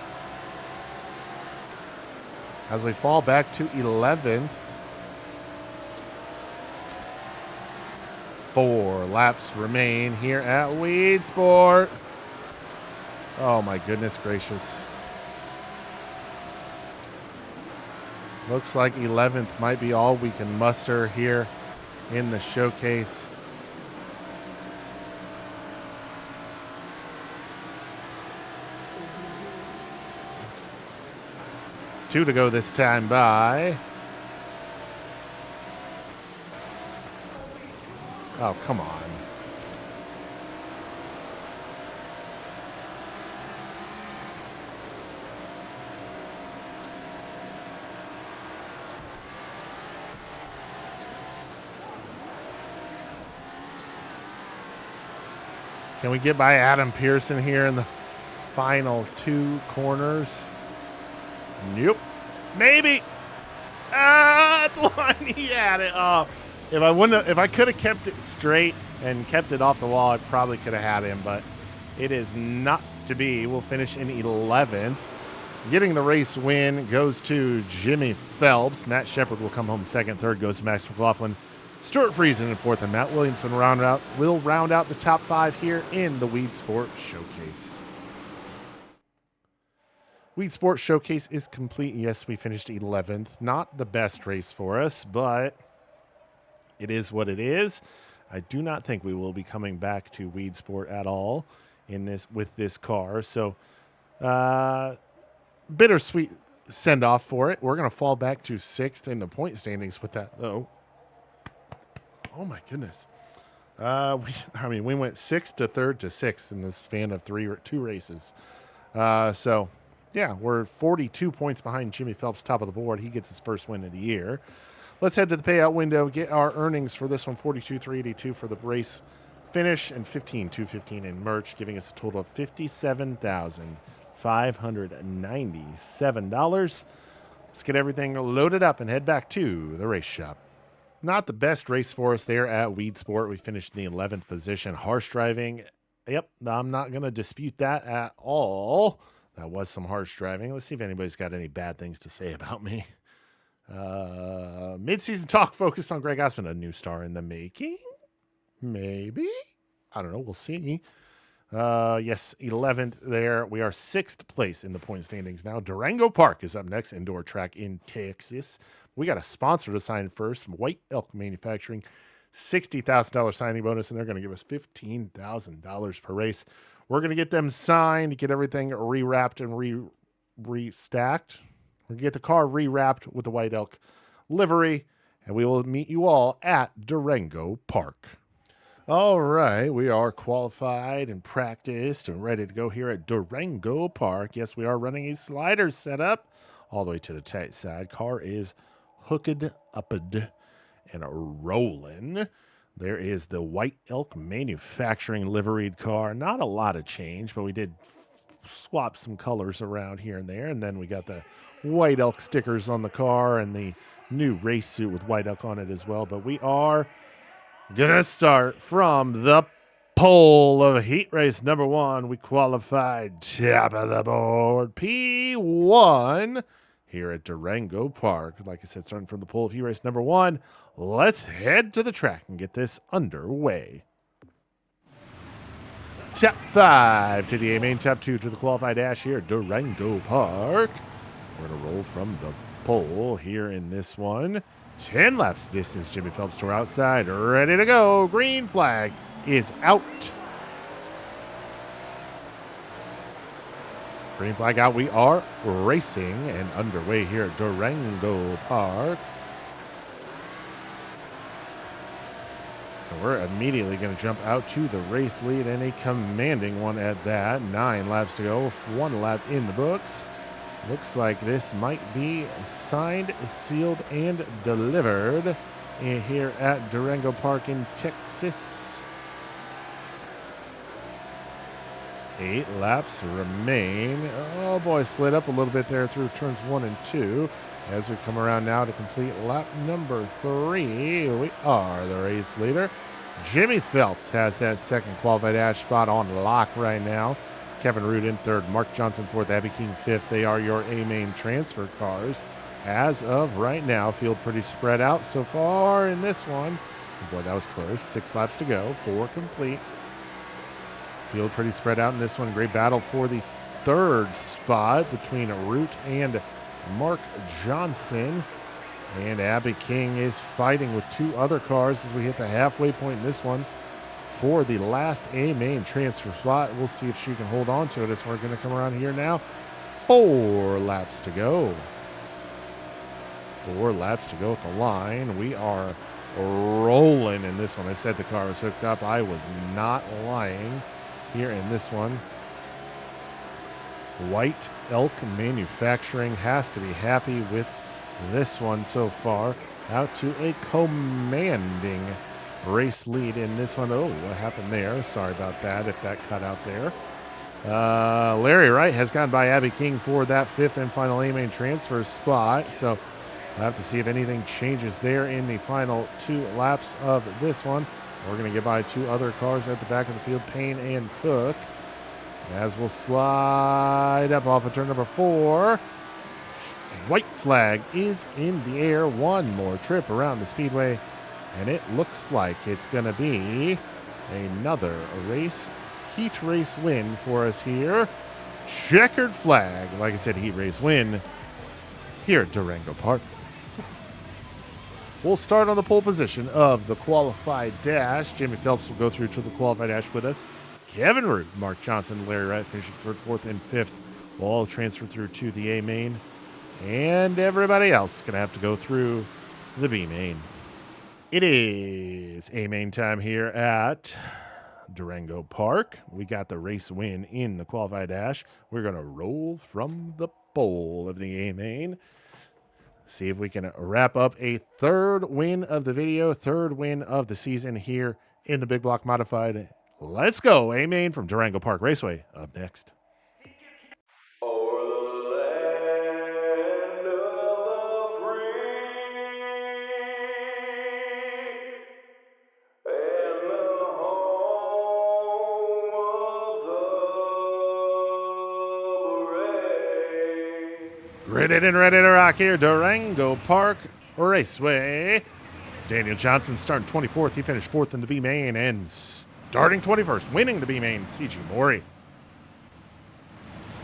As we fall back to 11th. 4 laps remain here at Weed Sport. Oh, my goodness gracious. Looks like 11th might be all we can muster here in the showcase. Two to go this time by. Oh, come on. Can we get by Adam Pearson here in the final 2 corners? Nope. Maybe. At the line, he had it. If I could have kept it straight and kept it off the wall, I probably could have had him, but it is not to be. We'll finish in 11th. Getting the race win goes to Jimmy Phelps. Matt Shepard will come home second. Third goes to Max McLaughlin. Stuart Friesen in fourth, and Matt Williamson will round out the top 5 here in the Weed Sport Showcase. Weed Sport Showcase is complete. Yes, we finished 11th. Not the best race for us, but it is what it is. I do not think we will be coming back to Weed Sport at all with this car. So, bittersweet send-off for it. We're going to fall back to 6th in the point standings with that, though. Oh, my goodness. We went 6th to 3rd to 6th in the span of 2 races. So, yeah, we're 42 points behind Jimmy Phelps, top of the board. He gets his first win of the year. Let's head to the payout window, get our earnings for this one, $42,382 for the race finish and $15,215 in merch, giving us a total of $57,597. Let's get everything loaded up and head back to the race shop. Not the best race for us there at Weed Sport. We finished in the 11th position. Harsh driving. Yep, I'm not going to dispute that at all. That was some harsh driving. Let's see if anybody's got any bad things to say about me. Mid-season talk focused on Greg Osmond, a new star in the making. Maybe. I don't know. We'll see. Yes, 11th there. We are 6th place in the point standings now. Durango Park is up next, indoor track in Texas. We got a sponsor to sign first, White Elk Manufacturing, $60,000 signing bonus, and they're going to give us $15,000 per race. We're going to get them signed, get everything rewrapped and restacked. We're going to get the car rewrapped with the White Elk livery, and we will meet you all at Durango Park. All right, we are qualified and practiced and ready to go here at Durango Park. Yes, we are running a slider setup all the way to the tight side. Car is hooked up and rolling. There is the White Elk Manufacturing liveried car. Not a lot of change, but we did swap some colors around here and there. And then we got the White Elk stickers on the car and the new race suit with White Elk on it as well. But we are going to start from the pole of heat race number 1. We qualified top of the board, P1, here at Durango Park. Like I said, starting from the pole of heat race number 1, let's head to the track and get this underway. Top 5 to the A main, top 2 to the qualified dash here at Durango Park. We're going to roll from the pole here in this one. 10 laps distance, Jimmy Phelps to our outside, ready to go. Green flag is out. Green flag out. We are racing and underway here at Durango Park. And we're immediately going to jump out to the race lead, and a commanding one at that. 9 laps to go, 1 lap in the books. Looks like this might be signed, sealed, and delivered here at Durango Park in Texas. 8 laps remain. Oh boy, slid up a little bit there through turns 1 and 2. As we come around now to complete lap number 3, we are the race leader. Jimmy Phelps has that second qualified dash spot on lock right now. Kevin Root in third, Mark Johnson fourth, Abby King fifth. They are your A-main transfer cars. As of right now, field pretty spread out so far in this one. Boy, that was close. 6 laps to go, 4 complete. Field pretty spread out in this one. Great battle for the third spot between Root and Mark Johnson. And Abby King is fighting with 2 other cars as we hit the halfway point in this one. For the last A-main transfer spot. We'll see if she can hold on to it as we're going to come around here now. 4 laps to go. 4 laps to go at the line. We are rolling in this one. I said the car was hooked up. I was not lying here in this one. White Elk Manufacturing has to be happy with this one so far. Out to a commanding race lead in this one. Oh, what happened there? Sorry about that if that cut out there. Larry Wright has gone by Abby King for that 5th and final A-main transfer spot. So we'll have to see if anything changes there in the final 2 laps of this one. We're going to get by 2 other cars at the back of the field, Payne and Cook. As we'll slide up off of turn number 4. White flag is in the air. 1 more trip around the speedway. And it looks like it's going to be another heat race win for us here. Checkered flag, like I said, heat race win here at Durango Park. We'll start on the pole position of the qualified dash. Jimmy Phelps will go through to the qualified dash with us. Kevin Root, Mark Johnson, Larry Wright finishing 3rd, 4th, and 5th will all transfer through to the A-main. And everybody else is going to have to go through the B-main. It is A-main time here at Durango Park. We got the race win in the qualified dash. We're going to roll from the pole of the A-main. See if we can wrap up a 3rd win of the video, 3rd win of the season here in the Big Block Modified. Let's go. A-main from Durango Park Raceway up next. Gritted and ready to rock here, Durango Park Raceway. Daniel Johnson starting 24th. He finished 4th in the B-main and starting 21st, winning the B-main, C.G. Morey.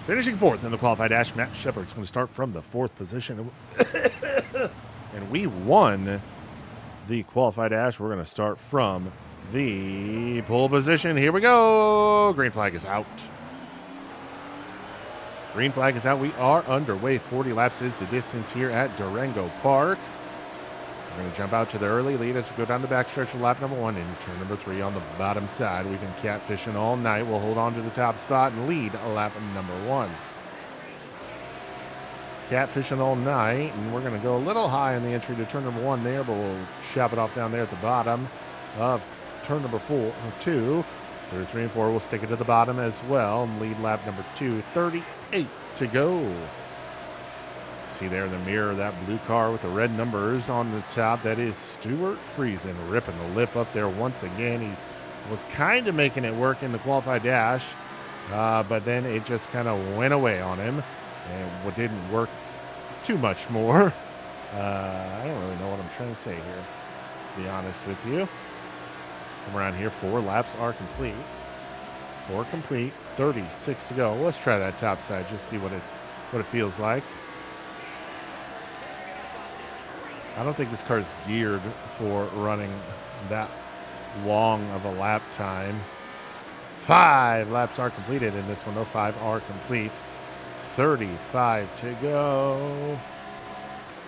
Finishing 4th in the qualified dash, Matt Shepard's going to start from the 4th position. And we won the qualified dash. We're going to start from the pole position. Here we go. Green flag is out. Green flag is out. We are underway. 40 laps is the distance here at Durango Park. We're going to jump out to the early lead as we go down the backstretch of lap number 1 and turn number 3 on the bottom side. We've been catfishing all night. We'll hold on to the top spot and lead lap number 1. Catfishing all night, and we're going to go a little high in the entry to turn number 1 there, but we'll chop it off down there at the bottom of turn number 2. Through 3 and 4, we'll stick it to the bottom as well and lead lap number 2. 38 to go. See there in the mirror that blue car with the red numbers on the top. That is Stuart Friesen ripping the lip up there once again. He was kind of making it work in the qualified dash, but then it just kind of went away on him and what didn't work too much more. I don't really know what I'm trying to say here, to be honest with you. Come around here, 4 laps are complete. 4 complete, 36 to go. Let's try that top side, just see what it feels like. I don't think this car is geared for running that long of a lap time. 5 laps are completed in this one, though. 5 are complete. 35 to go.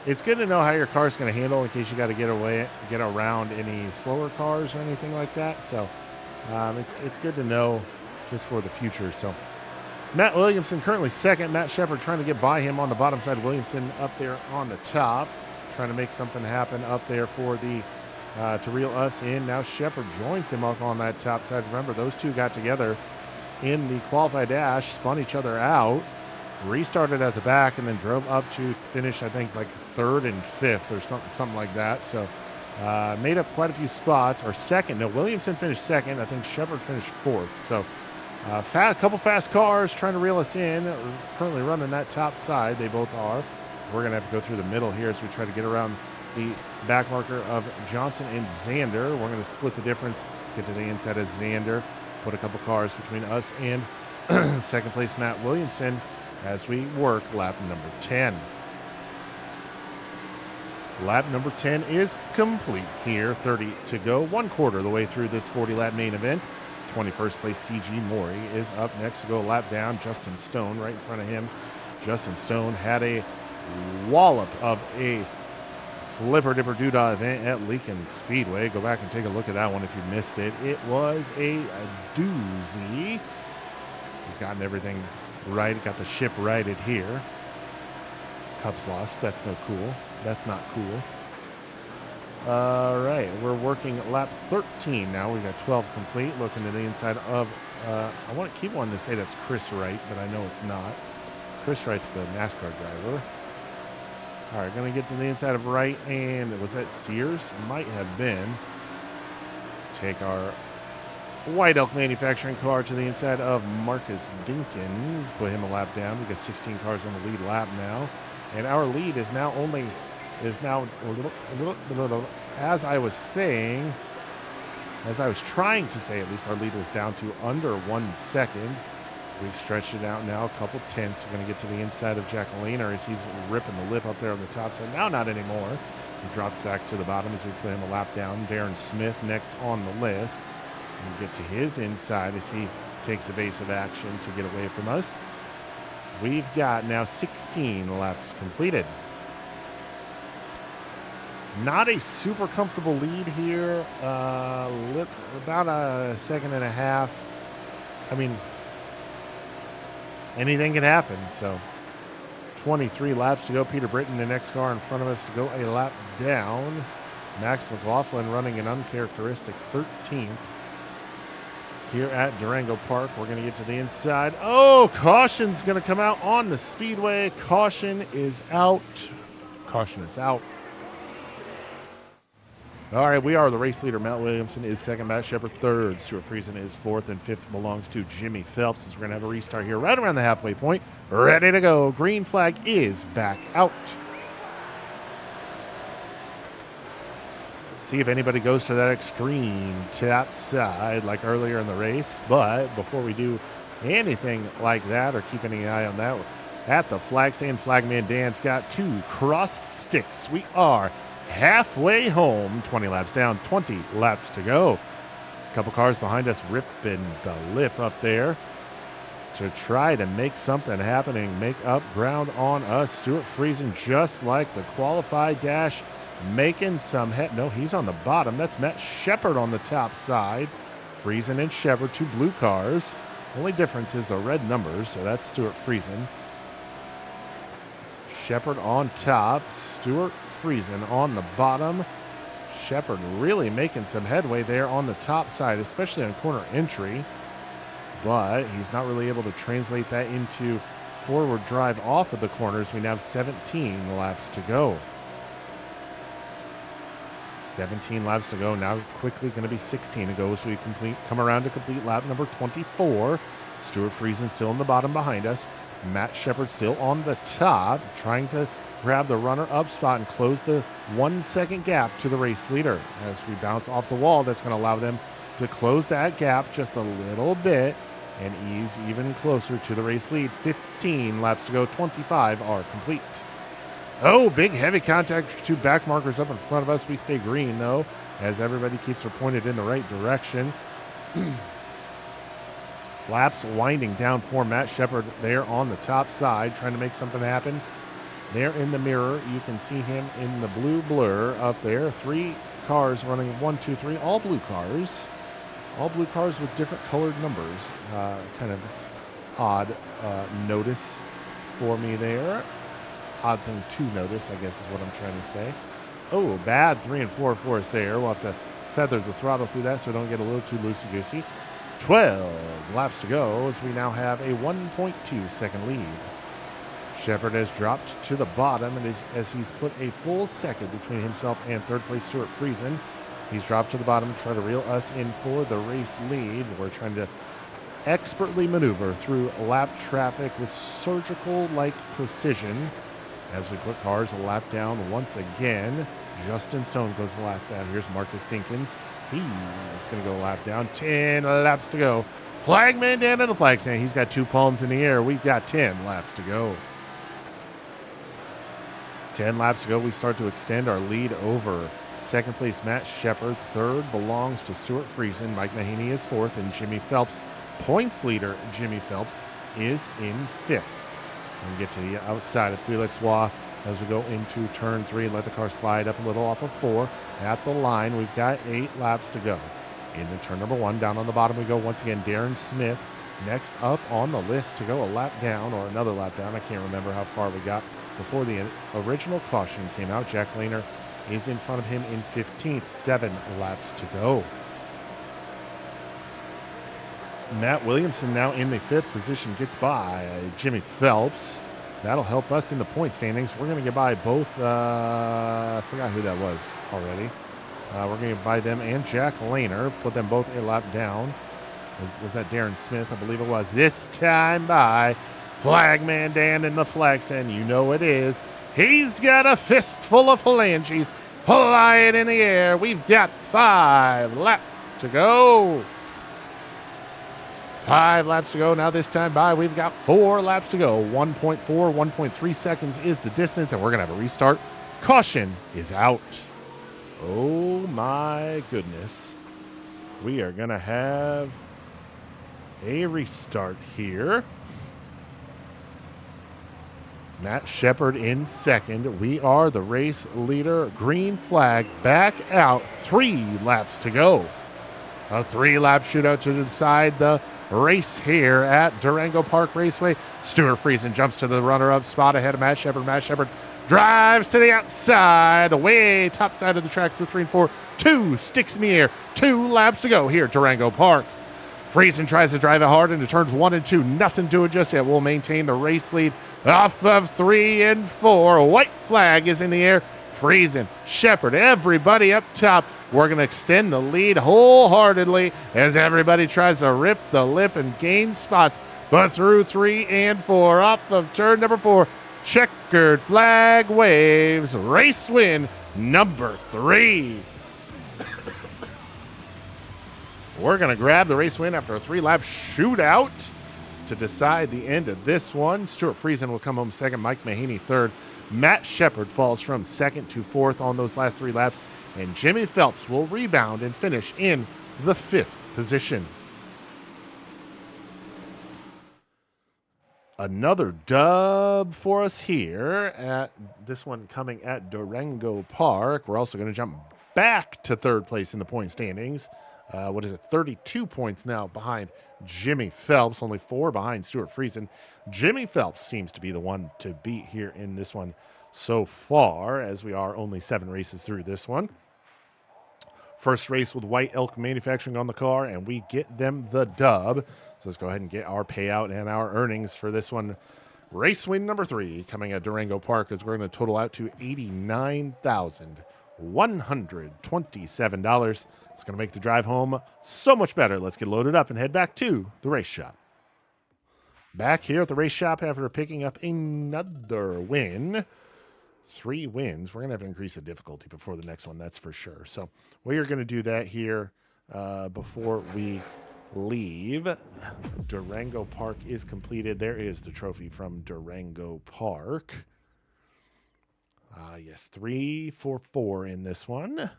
It's good to know how your car is going to handle in case you got to get around any slower cars or anything like that. So it's good to know just for the future. So Matt Williamson currently second. Matt Shepard trying to get by him on the bottom side. Williamson up there on the top, trying to make something happen up there for the to reel us in. Now Shepard joins him up on that top side. Remember, those two got together in the qualified dash, spun each other out, restarted at the back, and then drove up to finish, I think, like 3rd and 5th or something like that. So made up quite a few spots. Or second. No, Williamson finished second. I think Shepard finished 4th. So a couple fast cars trying to reel us in. We're currently running that top side. They both are. We're going to have to go through the middle here as we try to get around the back marker of Johnson and Xander. We're going to split the difference, get to the inside of Xander, put a couple cars between us and second place Matt Williamson as we work lap number 10. Lap number 10 is complete here. 30 to go, 1/4 of the way through this 40-lap main event. 21st place CG Mori is up next to go a lap down. Justin Stone right in front of him. Justin Stone had a wallop of a flipper dipper doodah event at Lincoln Speedway. Go back and take a look at that one if you missed it. It was a doozy. He's gotten everything right. Got the ship righted here. Cups lost. That's no cool. That's not cool. All right, we're working lap 13 now. We've got 12 complete. Looking to the inside of, I want to keep wanting to say that's Chris Wright, but I know it's not. Chris Wright's the NASCAR driver. All right, going to get to the inside of Wright, and was that Sears? Might have been. Take our White Elk Manufacturing car to the inside of Marcus Dinkins. Put him a lap down. We got 16 cars on the lead lap now, and our lead is now a little. As I was trying to say, at least our lead was down to under 1 second. We've stretched it out now, a couple tenths. We're going to get to the inside of Jacqueline, or as he's ripping the lip up there on the top side. Now not anymore. He drops back to the bottom as we put him a lap down. Darren Smith next on the list. We get to his inside as he takes evasive action to get away from us. We've got now 16 laps completed. Not a super comfortable lead here. About a second and a half. I mean, anything can happen. So 23 laps to go. Peter Britton, the next car in front of us, to go a lap down. Max McLaughlin running an uncharacteristic 13th here at Durango Park. We're going to get to the inside. Oh, caution's going to come out on the speedway. Caution is out. Caution is out. All right, we are the race leader. Matt Williamson is second, Matt Shepard third. Stuart Friesen is 4th, and 5th belongs to Jimmy Phelps. As we're going to have a restart here right around the halfway point. Ready to go. Green flag is back out. See if anybody goes to that extreme tap side like earlier in the race. But before we do anything like that or keep any eye on that, at the flag stand, Flagman Dan's got 2 crossed sticks. We are halfway home, 20 laps down, 20 laps to go. A couple cars behind us ripping the lip up there to try to make something happen and make up ground on us. Stuart Friesen, just like the qualified dash, making some head. No, he's on the bottom. That's Matt Shepard on the top side. Friesen and Shepard, 2 blue cars. Only difference is the red numbers, so that's Stuart Friesen. Shepard on top, Stuart Friesen on the bottom. Shepard really making some headway there on the top side, especially on corner entry. But he's not really able to translate that into forward drive off of the corners. We now have 17 laps to go. 17 laps to go. Now quickly going to be 16 to go as we come around to complete lap number 24. Stuart Friesen still in the bottom behind us. Matt Shepard still on the top, trying to grab the runner-up spot and close the 1 second gap to the race leader. As we bounce off the wall, that's going to allow them to close that gap just a little bit and ease even closer to the race lead. 15 laps to go, 25 are complete. Oh, big heavy contact, two back markers up in front of us. We stay green, though, as everybody keeps her pointed in the right direction. Laps winding down for Matt Shepard there on the top side, trying to make something happen. There in the mirror, you can see him in the blue blur up there. 3 cars running, 1, 2, 3, all blue cars. All blue cars with different colored numbers. Kind of odd notice for me there. Odd thing to notice, I guess is what I'm trying to say. Oh, bad 3 and 4 for us there. We'll have to feather the throttle through that so we don't get a little too loosey-goosey. 12 laps to go as we now have a 1.2 second lead. Shepard has dropped to the bottom and as he's put a full second between himself and third place Stuart Friesen. He's dropped to the bottom to try to reel us in for the race lead. We're trying to expertly maneuver through lap traffic with surgical-like precision as we put cars a lap down once again. Justin Stone goes a lap down. Here's Marcus Dinkins. He's going to go a lap down. 10 laps to go. Flagman down to the flag stand. He's got 2 palms in the air. We've got 10 laps to go. 10 laps to go. We start to extend our lead over second place Matt Shepard. Third belongs to Stuart Friesen. Mike Mahaney is fourth. And Jimmy Phelps, points leader Jimmy Phelps, is in fifth. And we get to the outside of Felix Waugh as we go into turn 3. Let the car slide up a little off of 4. At the line, we've got 8 laps to go. Into turn number 1, down on the bottom we go once again. Darren Smith next up on the list to go a lap down or another lap down. I can't remember how far we got before the original caution came out. Jack Lehner is in front of him in 15th. 7 laps to go. Matt Williamson now in the 5th position gets by Jimmy Phelps. That'll help us in the point standings. We're going to get by both, I forgot who that was already. We're going to get by them and Jack Lehner, put them both a lap down. Was that Darren Smith? I believe it was. This time by Flagman Dan in the flag stand. You know it is. He's got a fistful of phalanges flying in the air. We've got 5 laps to go. 5 laps to go. Now this time by, we've got 4 laps to go. 1.4, 1.3 seconds is the distance, and we're going to have a restart. Caution is out. Oh my goodness. We are going to have a restart here. Matt Shepard in second. We are the race leader. Green flag back out. 3 laps to go. A 3-lap shootout to decide the race here at Durango Park Raceway. Stuart Friesen jumps to the runner-up spot ahead of Matt Shepard. Matt Shepard drives to the outside, away top side of the track through 3 and 4. 2 sticks in the air. 2 laps to go here at Durango Park. Friesen tries to drive it hard into turns 1 and 2. Nothing to it just yet. We'll maintain the race lead off of 3 and 4. A white flag is in the air. Friesen, Shepard, everybody up top. We're going to extend the lead wholeheartedly as everybody tries to rip the lip and gain spots. But through 3 and 4, off of turn number 4, checkered flag waves. Race win number 3. We're going to grab the race win after a 3-lap shootout to decide the end of this one. Stuart Friesen will come home second. Mike Mahaney third. Matt Shepard falls from second to fourth on those last 3 laps. And Jimmy Phelps will rebound and finish in the 5th position. Another dub for us here at this one coming at Durango Park. We're also going to jump back to 3rd place in the point standings. 32 points now behind Jimmy Phelps, only 4 behind Stuart Friesen. Jimmy Phelps seems to be the one to beat here in this one so far, as we are only 7 races through this one. First race with White Elk Manufacturing on the car, and we get them the dub. So let's go ahead and get our payout and our earnings for this one. Race win number 3 coming at Durango Park, as we're going to total out to $89,127. It's going to make the drive home so much better. Let's get loaded up and head back to the race shop. Back here at the race shop after picking up another win. 3 wins. We're going to have to increase the difficulty before the next one, that's for sure. So we are going to do that here before we leave. Durango Park is completed. There is the trophy from Durango Park. Yes, 3 for 4 in this one.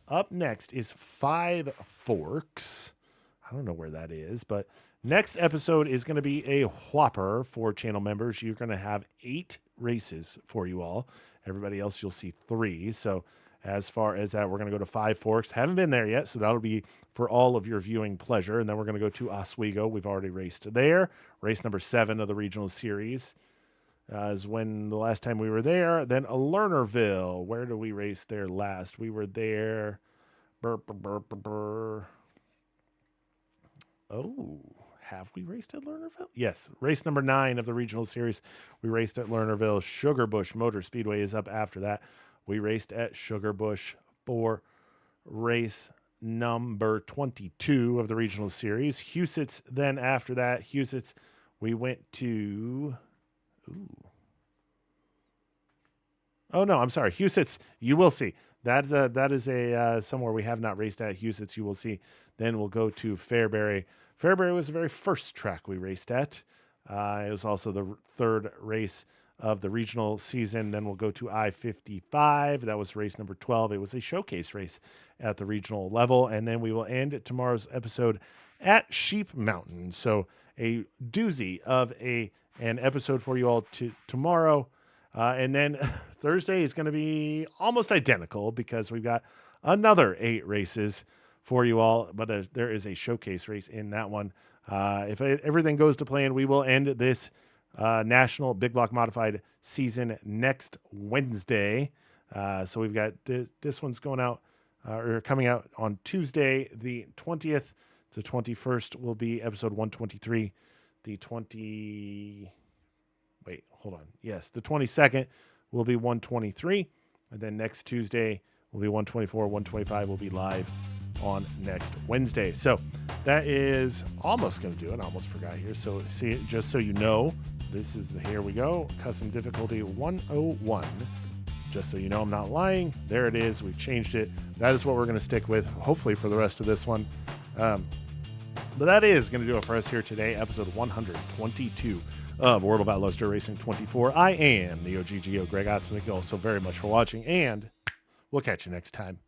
Up next is 5 Forks. I don't know where that is, but next episode is going to be a whopper for channel members. You're going to have 8 races for you all. Everybody else, you'll see 3. So as far as that, we're going to go to 5 Forks. Haven't been there yet, so that'll be for all of your viewing pleasure. And then we're going to go to Oswego. We've already raced there. Race number 7 of the regional series is when the last time we were there. Then a Lernerville. Where did we race there last? We were there. Oh, have we raced at Lernerville? Yes. Race number 9 of the regional series. We raced at Lernerville. Sugarbush Motor Speedway is up after that. We raced at Sugarbush for race number 22 of the regional series. Huset's then after that. Huset's, we went to... Oh, no, I'm sorry. Huset's, you will see. That is a somewhere we have not raced at. Huset's, you will see. Then we'll go to Fairbury. Fairbury was the very first track we raced at. It was also the 3rd race of the regional season. Then we'll go to I-55. That was race number 12. It was a showcase race at the regional level. And then we will end tomorrow's episode at Sheep Mountain. So a doozy of an episode for you all tomorrow. And then Thursday is going to be almost identical because we've got another 8 races for you all. But there is a showcase race in that one. If everything goes to plan, we will end this National Big Block Modified season next Wednesday. So we've got this one's going out or coming out on Tuesday, the 20th to 21st will be episode 123. The 22nd will be 123. And then next Tuesday will be 124. 125 will be live on next Wednesday. So that is almost going to do it. I almost forgot here. So see, just so you know, this is here we go. Custom difficulty 101. Just so you know, I'm not lying. There it is. We've changed it. That is what we're going to stick with, hopefully, for the rest of this one. But that is going to do it for us here today. Episode 122 of World of Outlaws Dirt Racing 24. I am the OGGO, Greg Osmond. Thank you all so very much for watching, and we'll catch you next time.